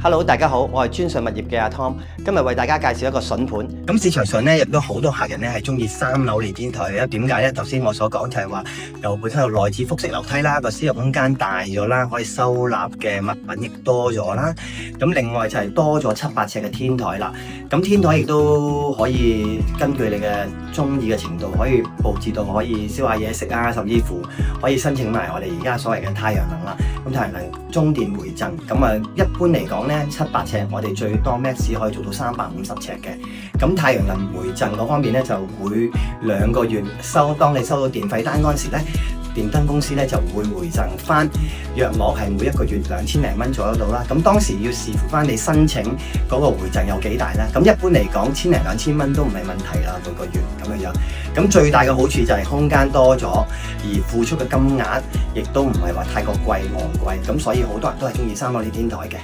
Hello， 大家好，我係專上物業嘅阿 Tom， 今日為大家介紹一個筍盤。咁市場上咧亦都好多客人咧係中意3樓離天台嘅，點解咧？頭先我所講就係話，由本身有內置複式樓梯啦，個私人空間大咗啦，可以收納嘅物品亦多咗啦。咁另外就係多咗7-8尺嘅天台啦。咁天台亦都可以根據你嘅中意嘅程度，可以佈置到可以燒下嘢食啊，甚至乎可以申請埋我哋而家所謂嘅太陽能啦。咁太陽能中電回贈，咁啊一般嚟講咧7-8尺，我哋最多 max 可以做到350尺嘅。咁太陽能回贈嗰方面咧，就每2個月當你收到電費單嗰陣時咧，電燈公司咧就會回贈翻，約莫係每1個月2000零蚊左右到啦。咁當時要視乎翻你申請嗰個回贈有幾大啦。咁一般嚟講，1000零2000蚊都唔係問題啦，每個月咁樣樣。咁最大嘅好處就係空間多咗，而付出嘅金額亦都唔係話太過昂貴。咁所以好多人都係中意3樓離天台嘅。